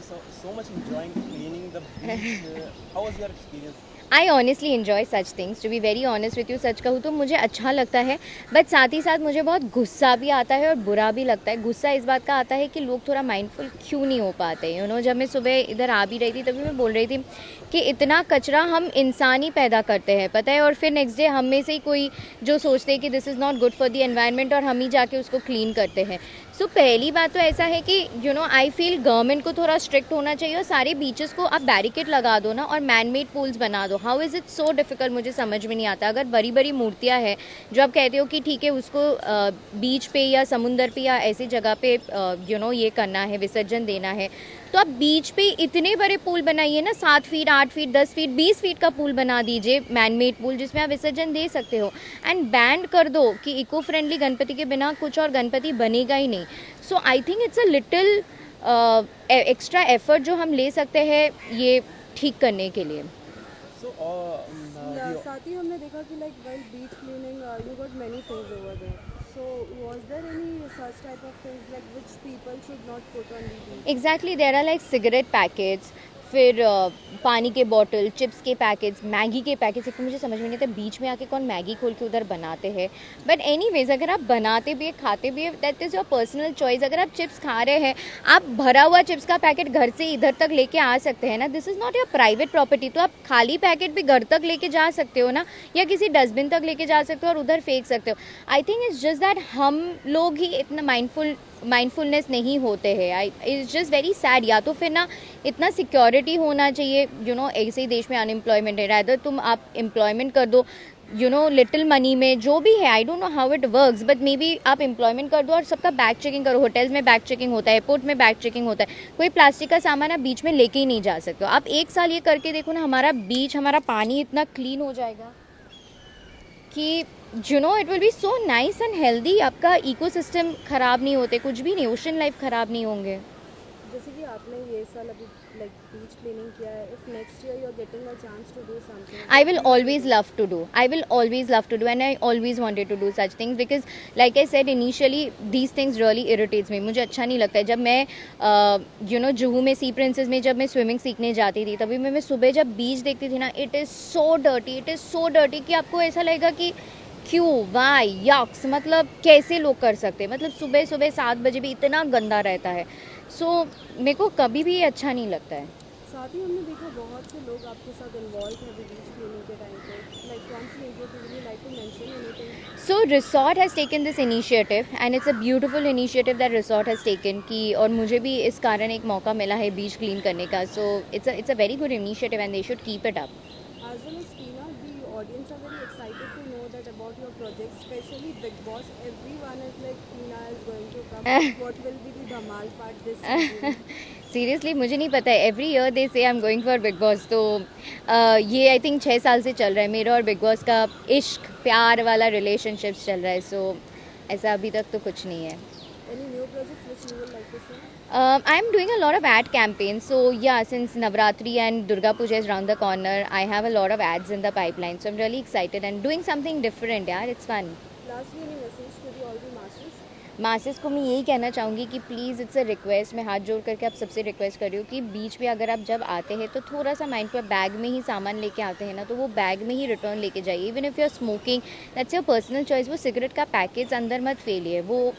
so much enjoying cleaning the beach. How was your experience? I honestly enjoy such things, to be very honest with you, सच कहूँ तो मुझे अच्छा लगता है, बट साथ ही साथ मुझे बहुत गुस्सा भी आता है और बुरा भी लगता है। गुस्सा इस बात का आता है कि लोग थोड़ा माइंडफुल क्यों नहीं हो पाते, यू नो। जब मैं सुबह इधर आ भी रही थी तभी मैं बोल रही थी कि इतना कचरा हम इंसान ही पैदा करते हैं, पता है, और फिर नेक्स्ट डे हम में से ही कोई जो सोचते हैं कि this is not good for the environment और हम ही जाके उसको क्लीन करते हैं। सो पहली बात तो ऐसा है कि you know I feel government को थोड़ा स्ट्रिक्ट होना चाहिए और सारे बीचेस को आप बैरिकेड लगा दो ना और मैन मेड पूल्स बना दो। How is it so difficult, मुझे समझ में नहीं आता। अगर बड़ी बड़ी मूर्तियाँ हैं जो आप कहते हो कि ठीक है उसको बीच पे या समुंदर पे या ऐसी जगह पे यू नो ये करना है, विसर्जन देना है, तो आप बीच पे इतने बड़े पूल बनाइए ना, 7 फीट 8 फीट 10 फीट 20 फीट का पूल बना दीजिए, मैन मेड पूल, जिसमें आप विसर्जन दे सकते हो। एंड बैंड कर दो कि इको फ्रेंडली गणपति के बिना कुछ और गणपति बनेगा ही नहीं। So I think it's a little extra effort जो हम ले सकते हैं ये ठीक करने के लिए। So, साथ ही हमने देखा कि like while beach cleaning you got many things over there. So was there any such type of things like which people should not put on the beach? Exactly, there are like cigarette packets, फिर पानी के bottle, chips के packets, Maggi के packets. एक तो मुझे समझ में नहीं आता बीच में आके कौन मैगी खोल के उधर बनाते हैं, बट एनीवेज अगर आप बनाते भी है खाते भी है that is your personal choice. अगर आप चिप्स खा रहे हैं, आप भरा हुआ चिप्स का पैकेट घर से इधर तक लेके आ सकते हैं ना, this is not your private property. तो आप खाली पैकेट भी घर तक लेके जा सकते हो ना, या किसी डस्टबिन तक लेके जा सकते हो और उधर फेंक सकते हो। आई थिंक इट्स जस्ट दैट हम लोग ही इतना माइंडफुलनेस नहीं होते हैं। I it's just very sad. या तो फिर ना इतना सिक्योरिटी होना चाहिए, यू नो, ऐसे ही देश में अनएम्प्लॉयमेंट है, रादर तुम आप एम्प्लॉयमेंट कर दो, यू नो, लिटिल मनी में जो भी है, I don't know how it works, but may be आप एम्प्लॉयमेंट कर दो और सबका बैग चेकिंग करो। होटल्स में बैग चेकिंग होता है, एयरपोर्ट में बैग चेकिंग होता है, कोई प्लास्टिक का सामान आप बीच में लेके ही नहीं जा सकते हो। आप एक साल ये करके देखो ना, हमारा बीच, हमारा पानी इतना क्लीन हो जाएगा कि you know it will be so nice and healthy. आपका इकोसिस्टम ख़राब नहीं होते, कुछ भी नहीं, ओशन लाइफ ख़राब नहीं होंगे। जैसे कि आपने ये साल अभी लाइक बीच क्लीनिंग किया है, if next year you are getting a chance to do something, I will always love to do. I will always love to do, and I always wanted to do such things because, like I said initially, these things really irritates me. मुझे अच्छा नहीं लगता है। जब मैं you know Juhu में सी princess में जब मैं स्विमिंग सीखने जाती थी, तभी मैं सुबह जब बीच देखती थी ना, it is so dirty, it is so dirty कि आपको ऐसा लगेगा कि क्यों, वाई, यक्स, मतलब कैसे लोग कर सकते हैं, मतलब सुबह सुबह 7 बजे भी इतना गंदा रहता है। सो मेरे को कभी भी ये अच्छा नहीं लगता है। साथ ही हमने देखा बहुत से लोग आपके साथ इन्वॉल्व हैं अभी बीच क्लीनिंग के टाइम पे, लाइक कौन सी initiative like to mention anything? So resort has taken this initiative and it's a beautiful initiative that resort has taken की, और मुझे भी इस कारण एक मौका मिला है बीच क्लीन करने का। So it's a very good initiative and they should keep it up. As well as Tina, the audience are very excited to know that about your project, especially Big Boss. Everyone is like, Tina is going to come. What will be the Dhamal part this season? Seriously मुझे नहीं पता है। Every year दे से I am going for big boss, तो ये I think 6 साल से चल रहा है मेरा और बिग बॉस का इश्क प्यार वाला रिलेशनशिप्स चल रहा है। सो ऐसा अभी तक तो कुछ नहीं है। Any new projects which you would like to share? I am doing a lot of ad campaigns. So yeah, since Navratri and Durga Puja is around the corner, I have a lot of ads in the pipeline. So I'm really excited and doing something different. Yeah, it's fun. Lastly, any message to the all the masters? Masses को मैं यही कहना चाहूँगी कि please it's a request, मैं हाथ जोड़ करके आप सबसे रिक्वेस्ट कर रही हूँ कि बीच में अगर आप जब आते हैं तो थोड़ा सा माइंड पर बैग में ही सामान लेके आते हैं ना, तो वो बैग में ही रिटर्न लेके जाइए। Even if you are smoking, that's your personal choice. वो सिगरेट का पैकेज अंदर मत फेलिए। वो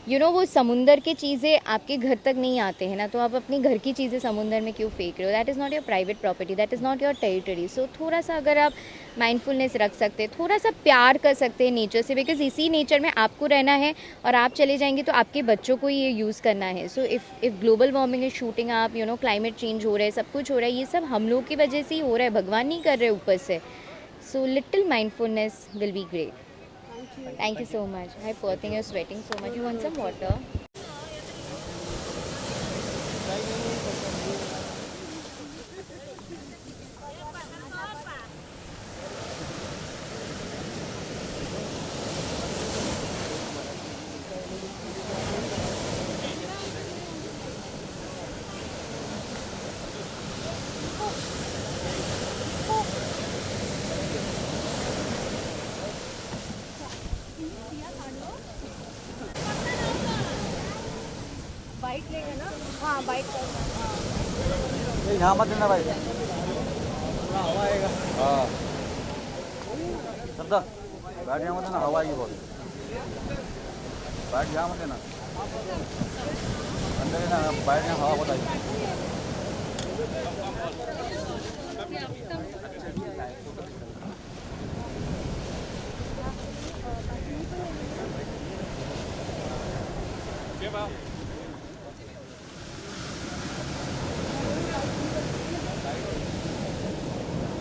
यू नो वो समुंदर की चीज़ें आपके घर तक नहीं आते हैं ना, तो आप अपनी घर की चीज़ें समुंदर में क्यों फेंक रहे हो? That is not your private property, that is not your territory. So थोड़ा सा अगर आप माइंडफुलनेस रख सकते हैं, थोड़ा सा प्यार कर सकते हैं नेचर से, बिकॉज इसी नेचर में आपको रहना है और आप चले जाएंगे तो आपके बच्चों को ये यूज़ करना है। So if global warming is shooting आप, यू नो क्लाइमेट चेंज हो रहा है, सब कुछ हो रहा है, ये सब हम लोग की वजह से ही हो रहा है, भगवान नहीं कर रहे ऊपर से। So little mindfulness will be great. Thank you so much. Hi, poor thing, you're sweating so much. You want some water? Bite लेंगे ना? हाँ बाइट करना। यहाँ मत देना भाई, हवा आएगा। हाँ सरदार बैठ यहाँ मत देना, हवा आएगी बहुत। बैठ यहाँ मत देना, अंदर देना, बैठ यहाँ हवा बहुत आएगी।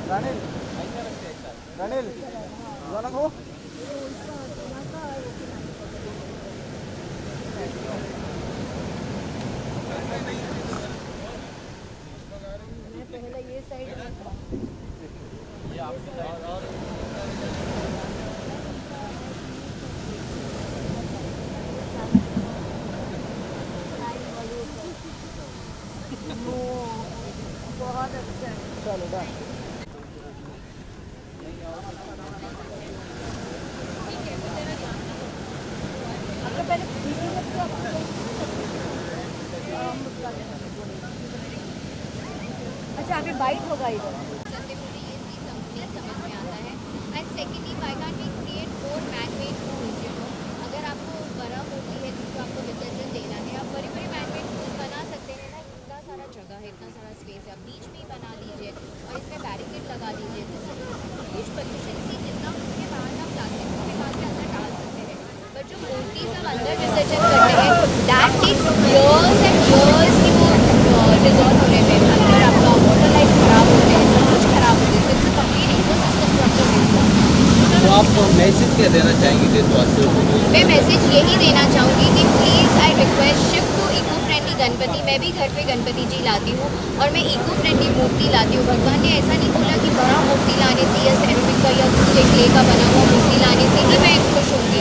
रानील रानील जाना को पहले ये साइड बहुत अच्छा है। चलो डन। आपका पहले वीडियो में तो अच्छा अभी बाइट होगा इधर। करते पूरी ये चीज़ समझ में आता है। And secondly why can't we create more man-made pools, you know. अगर आपको बड़ा मूर्ति है जिसको आपको विसर्जन देना है, आप बड़े बड़े मैन-मेड पूल्स बना सकते हैं ना। इतना सारा जगह है, इतना सारा स्पेस है, आप बीच में ही बना लीजिए और इसमें बैरिकेड लगा दीजिए। ह्यूज पोल्यूशन सी जितना हो सके बाहर ना प्लास्टिक को निकाल के अंदर डाल सकते हैं। बट जो मूर्ति सब अंदर विसर्जन करते हैं that takes years and years की वो डिजॉल्व होने में। अंदर आपका वाटर लाइफ खराब होते हैं, सब कुछ खराब होते हैं। It's a complete ecosystem from the तो आप मैसेज क्या देना चाहेंगे देशवासियों को? मैं मैसेज यही देना चाहूँगी कि please I request shift to eco friendly Ganpati. मैं भी घर पे गणपति जी लाती हूँ और मैं इको फ्रेंडली मूर्ति लाती हूँ। भगवान ने ऐसा नहीं बोला कि बड़ा मूर्ति लाने से या सेरेमिक का या दूसरे क्ले का बना हुआ मूर्ति लाने से ही मैं खुश होंगी।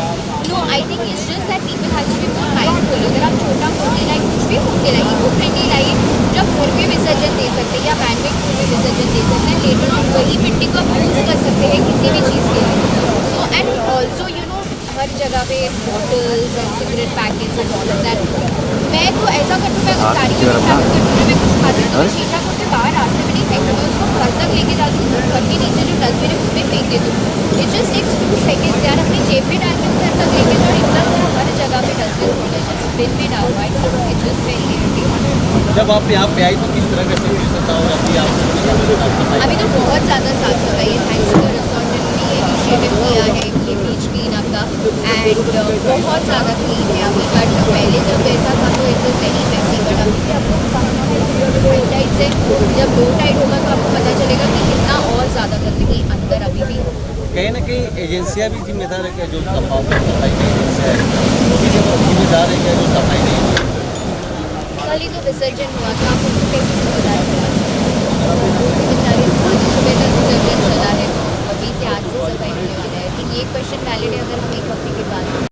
No, I think it's just that people has to be more mindful. अगर आप छोटा मूर्ति लाइए, कुछ भी मूर्ति लाइए, इको फ्रेंडली लाइए, जब घर पे विसर्जन दे सकते हैं या मैन-मेड पूल में विसर्जन दे सकते हैं। लेटर ऑन वही मिट्टी को आप यूज़ कर सकते हैं किसी भी चीज़ के लिए। So and also you know हर जगह पे bottles and cigarette packets and all of that. मैं तो ऐसा करती हूँ, मैं अगर गाड़ी में ट्रैवल करती हूँ, मैं कुछ खाती हूँ तो मैं शीशा खोल के बाहर रास्ते में नहीं फेंकती हूँ, मैं उसको घर तक लेके जाती हूँ। घर के नीचे जो डस्टबिन है उसमें फेंक देती हूँ। इट जस्ट टेक्स 2 सेकेंड्स यार, अपनी जेब में डाल के घर तक लेके जाओ। इतना सारा हर जगह पे डस्टबिन होता है, जस्ट बिन में डालो। आई think it's just very irritating. जब आप यहाँ पे आई तो किस तरह का सर्विस था और अभी आप अभी तो बहुत ज़्यादा साफ सफाई है, थैंक्स टू रिसोर्ट ने ये इनिशिएटिव किया है ये बीच क्लीन अप का। एंड बहुत ज़्यादा क्लीन है अभी। बट पहले जब ऐसा था तो it was very messy. But अभी आपको हाईलाइट से जब लो टाइट होगा तो आपको पता चलेगा कि कितना और ज़्यादा गंदगी अंदर अभी भी है। कहीं ना कहीं एजेंसियाँ भी जिम्मेदार है क्या? जो सफाई की एजेंसियाँ है वो भी जिम्मेदार है क्या जो सफाई नहीं? कल ही तो विसर्जन हुआ था, आप उनको कैसे जिम्मेदार करा सकते हैं? बेचारे इंसान सुबह तक विसर्जन चला है, अभी से आज से सफाई होने वाला है। ठीक, ये क्वेश्चन वैलिड है अगर हम एक हफ्ते के बाद